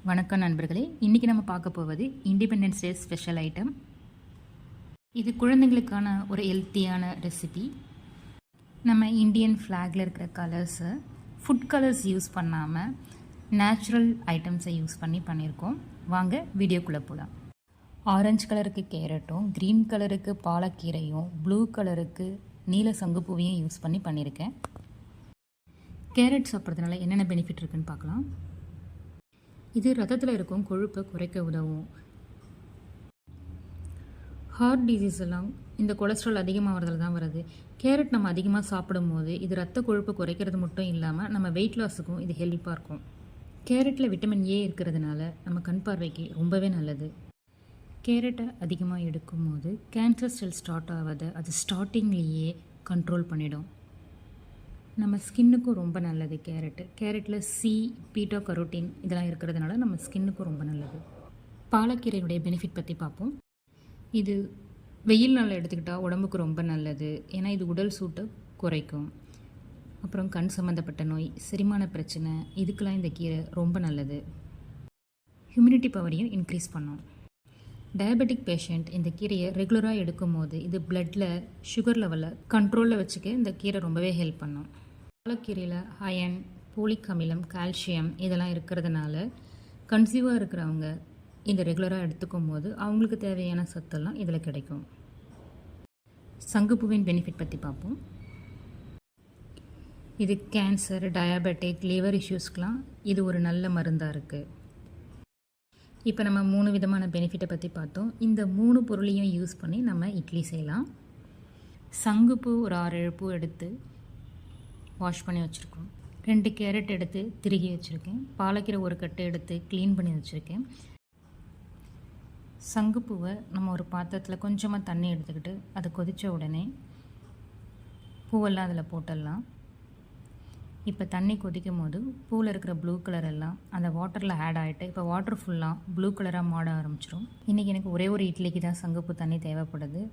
வணக்கம் நண்பர்களே, இன்றைக்கி நம்ம பார்க்க போவது இண்டிபெண்டன்ஸ் டே ஸ்பெஷல் ஐட்டம். இது குழந்தைங்களுக்கான ஒரு ஹெல்த்தியான ரெசிபி. நம்ம இந்தியன் ஃப்ளாகில் இருக்கிற கலர்ஸை ஃபுட் கலர்ஸ் யூஸ் பண்ணாமல் நேச்சுரல் ஐட்டம்ஸை யூஸ் பண்ணியிருக்கோம். வாங்க வீடியோக்குள்ளே போகலாம். ஆரஞ்சு கலருக்கு கேரட்டும், க்ரீன் கலருக்கு பாலக்கீரையும், ப்ளூ கலருக்கு நீல சங்குப்பூவையும் யூஸ் பண்ணியிருக்கேன். கேரட் சாப்பிட்றதுனால என்னென்ன பெனிஃபிட் இருக்குதுன்னு பார்க்கலாம். இது ரத்தத்தில் இருக்கும் கொழுப்பை குறைக்க உதவும். ஹார்ட் டிசீஸ் எல்லாம் இந்த கொலஸ்ட்ரால் அதிகமாகிறதுல தான் வருது. கேரட் நம்ம அதிகமாக சாப்பிடும் போது இது ரத்த கொழுப்பை குறைக்கிறது மட்டும் இல்லாமல் நம்ம வெயிட் லாஸுக்கும் இது ஹெல்ப்பாக இருக்கும். கேரட்டில் விட்டமின் ஏ இருக்கிறதுனால நம்ம கண் பார்வைக்கு ரொம்பவே நல்லது. கேரட்டை அதிகமாக எடுக்கும் போது கேன்சர் செல் ஸ்டார்ட் ஆகாத அது ஸ்டார்டிங்லேயே கண்ட்ரோல் பண்ணிடும். நம்ம ஸ்கின்னுக்கும் ரொம்ப நல்லது கேரட்டில் சி, பீட்டா கரோட்டின் இதெல்லாம் இருக்கிறதுனால நம்ம ஸ்கின்னுக்கும் ரொம்ப நல்லது. பாலக்கீரையுடைய பெனிஃபிட் பற்றி பார்ப்போம். இது வெயில் நாளில் எடுத்துக்கிட்டால் உடம்புக்கு ரொம்ப நல்லது. ஏன்னா இது உடல் சூட்டை குறைக்கும். அப்புறம் கண் சம்மந்தப்பட்ட நோய், செரிமான பிரச்சனை, இதுக்கெல்லாம் இந்த கீரை ரொம்ப நல்லது. ஹியூமினிட்டி பவரையும் இன்க்ரீஸ் பண்ணும். டயபெட்டிக் பேஷண்ட் இந்த கீரையை ரெகுலராக எடுக்கும் போது இது பிளட்டில் சுகர் லெவலை கண்ட்ரோலில் வச்சுக்க இந்த கீரை ரொம்பவே ஹெல்ப் பண்ணும். பாலக்கீரையில் அயன், போலிக் அமிலம், கால்சியம் இதெல்லாம் இருக்கிறதுனால கன்சீவாக இருக்கிறவங்க இந்த ரெகுலராக எடுத்துக்கும் போது அவங்களுக்கு தேவையான சத்தெல்லாம் இதில் கிடைக்கும். சங்குப்பூவின் பெனிஃபிட் பற்றி பார்ப்போம். இது கேன்சர், டயபெட்டிக், லிவர் இஷ்யூஸ்க்கெலாம் இது ஒரு நல்ல மருந்தாக இருக்குது. இப்போ நம்ம 3 விதமான பெனிஃபிட்டை பற்றி பார்த்தோம். இந்த 3 பொருளையும் யூஸ் பண்ணி நம்ம இட்லி செய்யலாம். சங்குப்பூ ஒரு 6-7 பூ எடுத்து வாஷ் பண்ணி வச்சுருக்கோம். 2 கேரட் எடுத்து திருகி வச்சுருக்கேன். பாலக்கீரை ஒரு கட்டு எடுத்து க்ளீன் பண்ணி வச்சுருக்கேன். சங்குப்பூவை நம்ம ஒரு பாத்திரத்தில் கொஞ்சமாக தண்ணி எடுத்துக்கிட்டு அதை கொதித்த உடனே பூவெல்லாம் அதில் போட்டுடலாம். இப்போ தண்ணி கொதிக்கும் போது பூவில் இருக்கிற ப்ளூ கலர் எல்லாம் அந்த வாட்டரில் ஆட் ஆகிட்டு இப்போ வாட்டர் ஃபுல்லாக ப்ளூ கலராக மாட ஆரம்பிச்சிடும். இன்றைக்கி எனக்கு ஒரே ஒரு இட்லிக்கு தான் சங்குப்பூ தண்ணி தேவைப்படுது.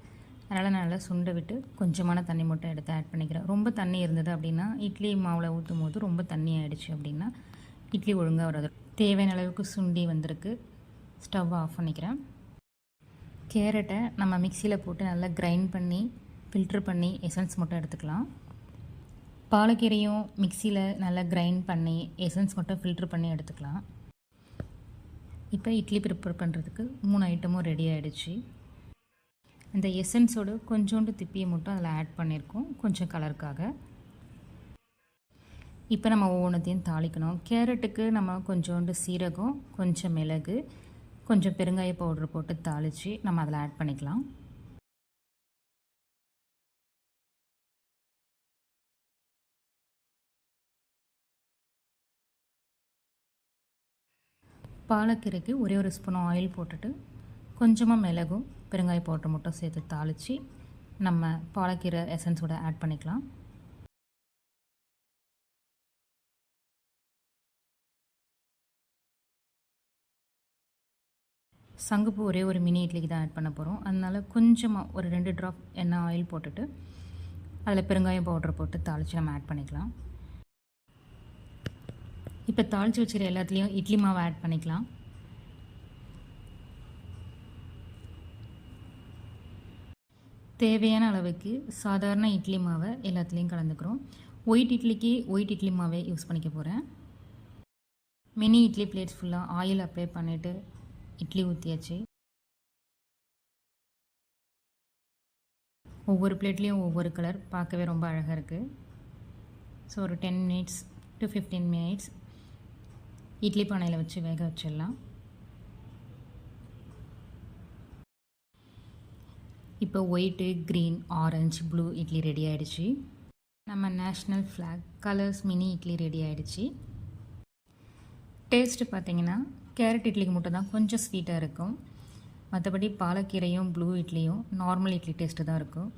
அதனால் நல்லா சுண்டை விட்டு கொஞ்சமான தண்ணி மட்டும் எடுத்து ஆட் பண்ணிக்கிறேன். ரொம்ப தண்ணி இருந்தது அப்படின்னா இட்லி மாவில் ஊற்றும் போது ரொம்ப தண்ணி ஆகிடுச்சு அப்படின்னா இட்லி ஒழுங்காக வராது. தேவையான அளவுக்கு சுண்டி வந்திருக்கு. ஸ்டவ் ஆஃப் பண்ணிக்கிறேன். கேரட்டை நம்ம மிக்சியில் போட்டு நல்லா கிரைண்ட் பண்ணி ஃபில்ட்ரு பண்ணி எசன்ஸ் மட்டும் எடுத்துக்கலாம். பாலக்கீரையும் மிக்சியில் நல்லா கிரைண்ட் பண்ணி எசன்ஸ் மட்டும் ஃபில்ட்ரு பண்ணி எடுத்துக்கலாம். இப்போ இட்லி ப்ரிப்பேர் பண்ணுறதுக்கு 3 ஐட்டமும் ரெடி ஆகிடுச்சு. அந்த எசன்ஸோடு கொஞ்சோண்டு திப்பியை மட்டும் அதில் ஆட் பண்ணியிருக்கோம், கொஞ்சம் கலருக்காக. இப்போ நம்ம ஒவ்வொன்றத்தையும் தாளிக்கணும். கேரட்டுக்கு நம்ம கொஞ்சோண்டு சீரகம், கொஞ்சம் மிளகு, கொஞ்சம் பெருங்காய பவுட்ரு போட்டு தாளித்து நம்ம அதில் ஆட் பண்ணிக்கலாம். பாலக்கீரைக்கு ஒரே ஒரு ஸ்பூன் ஆயில் போட்டுட்டு கொஞ்சமாக மிளகும் பெருங்காய பவுட்ரு மட்டும் சேர்த்து தாளித்து நம்ம பாலக்கீரை எசன்ஸோட ஆட் பண்ணிக்கலாம். சங்குப்பூ ஒரே ஒரு மினி இட்லிக்கு தான் ஆட் பண்ண போகிறோம். அதனால் கொஞ்சமாக ஒரு 2 ட்ராப் எண்ணெய் ஆயில் போட்டுட்டு அதில் பெருங்காய பவுட்ரு போட்டு தாளித்து நம்ம ஆட் பண்ணிக்கலாம். இப்போ தாளித்து வச்சுக்கிற எல்லாத்துலேயும் இட்லி மாவை ஆட் பண்ணிக்கலாம். தேவையான அளவுக்கு சாதாரண இட்லி மாவை எல்லாத்துலேயும் கலந்துக்கிறோம். ஒயிட் இட்லிக்கு ஒயிட் இட்லி மாவே யூஸ் பண்ணிக்க போகிறேன். மினி இட்லி பிளேட்ஸ் ஃபுல்லாக ஆயில் அப்ளை பண்ணிவிட்டு இட்லி ஊற்றியாச்சு. ஒவ்வொரு பிளேட்லேயும் ஒவ்வொரு கலர் பார்க்கவே ரொம்ப அழகாக இருக்குது. ஸோ ஒரு 10 minutes to 15 minutes இட்லி பானையில் வச்சு வேக வச்சிடலாம். இப்போ white, green, orange, blue idli ready ஆகிடுச்சு. நம்ம national flag colours mini idli ready ஆகிடுச்சு. டேஸ்ட்டு பார்த்திங்கன்னா கேரட் இட்லிக்கு மட்டும் தான் கொஞ்சம் ஸ்வீட்டாக இருக்கும். மற்றபடி பாலக்கீரையும் ப்ளூ இட்லியும் நார்மல் இட்லி டேஸ்ட்டு தான் இருக்கும்.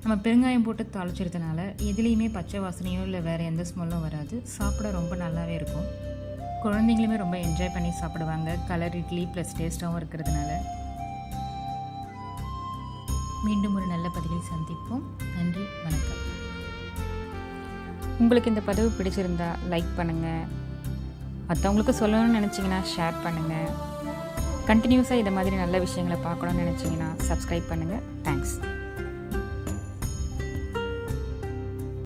நம்ம பெருங்காயம் போட்டு தாளிச்சிருந்தனால எதுலேயுமே பச்சை வாசனையோ இல்லை வேறு எந்த ஸ்மெல்லும் வராது. சாப்பிட ரொம்ப நல்லாவே இருக்கும். குழந்தைங்களுமே ரொம்ப என்ஜாய் பண்ணி சாப்பிடுவாங்க. கலர் இட்லி ப்ளஸ் டேஸ்ட்டாகவும் இருக்கிறதுனால. மீண்டும் ஒரு நல்ல பதிவில் சந்திப்போம். நன்றி, வணக்கம். உங்களுக்கு இந்த பதிவு பிடிச்சிருந்தா லைக் பண்ணுங்கள், மற்றவங்களுக்கு சொல்லணும்னு நினச்சிங்கன்னா ஷேர் பண்ணுங்கள். கண்டினியூஸாக இதை மாதிரி நல்ல விஷயங்களை பார்க்கணுன்னு நினச்சிங்கன்னா சப்ஸ்கிரைப் பண்ணுங்கள். தேங்க்ஸ்.